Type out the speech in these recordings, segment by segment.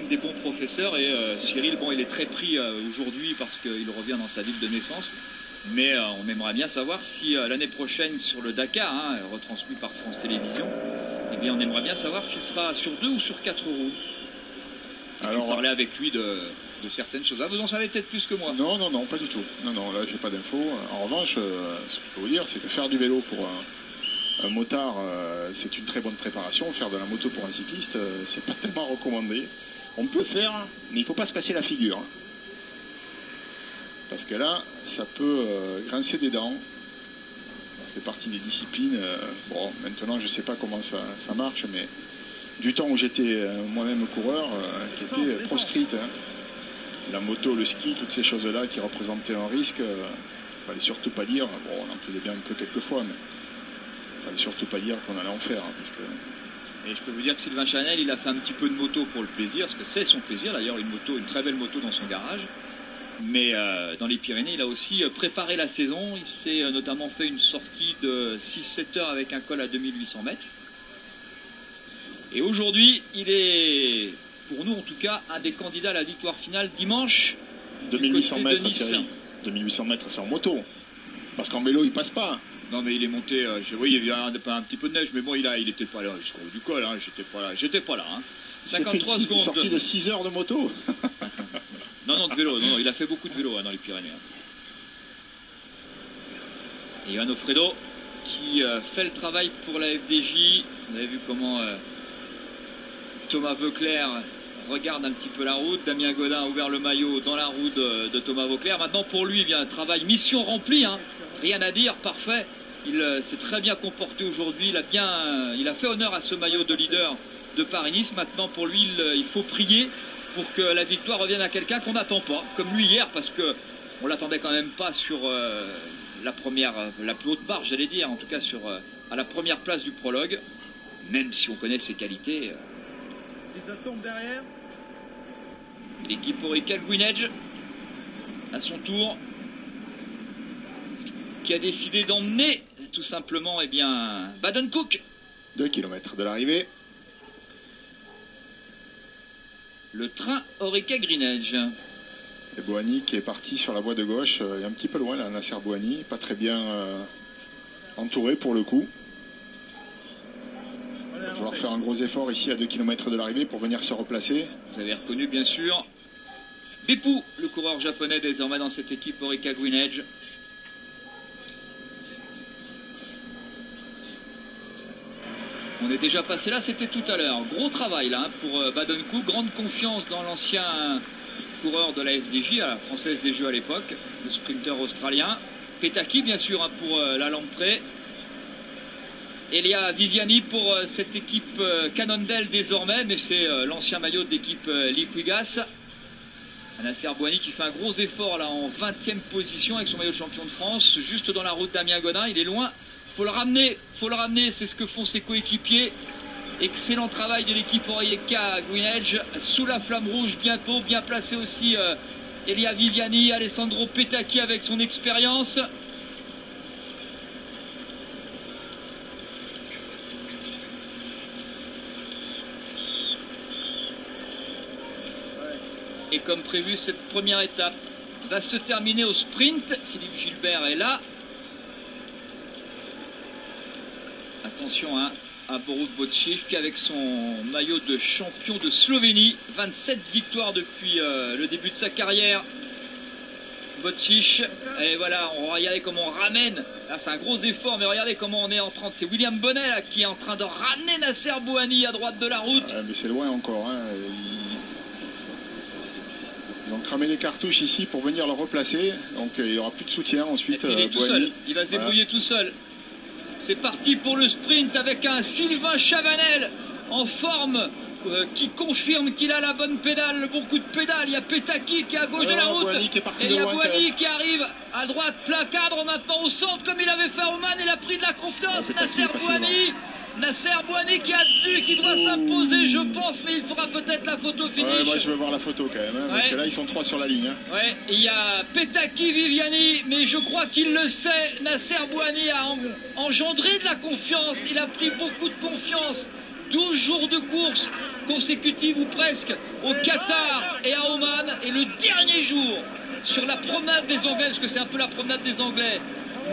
même des bons professeurs. Et Cyril, bon, il est très pris aujourd'hui parce qu'il revient dans sa ville de naissance. Mais on aimerait bien savoir si l'année prochaine sur le Dakar, hein, retransmis par France Télévisions, eh bien, on aimerait bien savoir s'il sera sur 2 ou sur 4 roues. Alors, parler avec lui de certaines choses. Ah, vous en savez peut-être plus que moi. Non, non, non, pas du tout. Non, non, là, j'ai pas d'infos. En revanche, ce que je peux vous dire, c'est que faire du vélo pour un motard, c'est une très bonne préparation. Faire de la moto pour un cycliste, c'est pas tellement recommandé. On peut faire, mais il faut pas se casser la figure. Hein. Parce que là, ça peut grincer des dents. Ça fait partie des disciplines. Bon, maintenant, je sais pas comment ça marche, mais du temps où j'étais moi-même coureur, qui était proscrite. Hein. La moto, le ski, toutes ces choses-là qui représentaient un risque, fallait surtout pas dire, bon, on en faisait bien un peu quelques fois, mais fallait surtout pas dire qu'on allait en faire. Hein, parce que... Et je peux vous dire que Sylvain Chanel, il a fait un petit peu de moto pour le plaisir, parce que c'est son plaisir, d'ailleurs, une très belle moto dans son garage. Mais dans les Pyrénées, il a aussi préparé la saison. Il s'est notamment fait une sortie de 6-7 heures avec un col à 2800 mètres. Et aujourd'hui, il est, pour nous en tout cas, un des candidats à la victoire finale dimanche. 2800 mètres, Thierry. 2800 mètres, c'est en moto. Parce qu'en vélo, il passe pas. Non, mais il est monté. Oui, il y a un petit peu de neige, mais bon, il était pas là jusqu'au bout du col. Hein, j'étais pas là. Hein. 53 secondes. Une sortie de 6 heures de moto. Non, de vélo. Non, il a fait beaucoup de vélo hein, dans les Pyrénées. Hein. Et Johan Ofredo qui fait le travail pour la FDJ. Vous avez vu comment Thomas Veuclair regarde un petit peu la route. Damien Godin a ouvert le maillot dans la roue de Thomas Veuclair. Maintenant, pour lui, eh bien, travail, mission remplie. Hein. Rien à dire, parfait. Il s'est très bien comporté aujourd'hui. Il a fait honneur à ce maillot de leader de Paris-Nice. Maintenant, pour lui, il faut prier pour que la victoire revienne à quelqu'un qu'on n'attend pas, comme lui hier, parce que on l'attendait quand même pas sur la plus haute marche, j'allais dire, en tout cas à la première place du prologue, même si on connaît ses qualités. Et ça tombe derrière. L'équipe Orica Greenedge, à son tour, qui a décidé d'emmener tout simplement, eh bien, Baden-Cook. 2 km de l'arrivée. Le train Orica Greenedge. Et Bouhanni qui est parti sur la voie de gauche, un petit peu loin là, Nasser Bouhanni, pas très bien entouré pour le coup. Il va falloir faire un gros effort ici à 2 km de l'arrivée pour venir se replacer. Vous avez reconnu bien sûr Beppu, le coureur japonais désormais dans cette équipe Orica Greenedge. On est déjà passé là, c'était tout à l'heure. Gros travail là pour Baden-Cook, grande confiance dans l'ancien coureur de la FDJ, à la Française des Jeux à l'époque, le sprinter australien. Petaki bien sûr hein, pour la Lamprey. Elia Viviani pour cette équipe Cannondale désormais, mais c'est l'ancien maillot de l'équipe Liquigas. Nasser Bouhanni qui fait un gros effort là en 20e position avec son maillot de champion de France, juste dans la route Damien Godin, il est loin. Faut le ramener, c'est ce que font ses coéquipiers. Excellent travail de l'équipe Orica Greenedge, sous la flamme rouge bientôt, bien placé aussi Elia Viviani, Alessandro Petacchi avec son expérience. Et comme prévu, cette première étape va se terminer au sprint. Philippe Gilbert est là. Attention hein, à Borut Bocic avec son maillot de champion de Slovénie. 27 victoires depuis le début de sa carrière. Bocic. Et voilà, on va regarder comment on ramène. Là, c'est un gros effort, mais regardez comment on est en train de... C'est William Bonnet là, qui est en train de ramener Nasser Bouhanni à droite de la route. Mais c'est loin encore. Hein. Ils ont cramé les cartouches ici pour venir le replacer. Donc il n'y aura plus de soutien ensuite. Il est tout seul. Il va se débrouiller tout seul. C'est parti pour le sprint avec un Sylvain Chavanel en forme qui confirme qu'il a la bonne pédale, le bon coup de pédale. Il y a Petacchi qui est à gauche de la route. Et il y a Bouhanni qui arrive à droite, plein cadre maintenant au centre comme il avait fait Oman. Il a pris de la confiance. Nasser Bouhanni qui doit s'imposer, je pense, mais il fera peut-être la photo finish. Ouais, moi je veux voir la photo quand même, hein, parce que là ils sont 3 sur la ligne. Hein. Ouais, il y a Petacchi Viviani, mais je crois qu'il le sait. Nasser Bouhanni a engendré de la confiance, il a pris beaucoup de confiance. 12 jours de course, consécutives ou presque au Qatar et à Oman. Et le dernier jour, sur la promenade des Anglais, parce que c'est un peu la promenade des Anglais,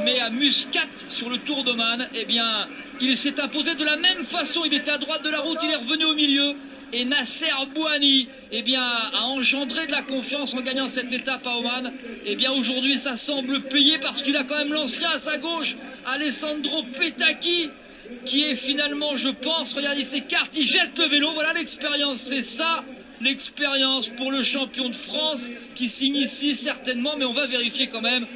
mais à Muscat, sur le Tour d'Oman, eh bien, il s'est imposé de la même façon. Il était à droite de la route, il est revenu au milieu. Et Nasser Bouhanni, eh bien, a engendré de la confiance en gagnant cette étape à Oman. Eh bien, aujourd'hui, ça semble payer parce qu'il a quand même l'ancien à sa gauche, Alessandro Petacchi, qui est finalement, je pense, regardez, il s'écarte, il jette le vélo. Voilà l'expérience, c'est ça, l'expérience pour le champion de France qui s'initie certainement, mais on va vérifier quand même.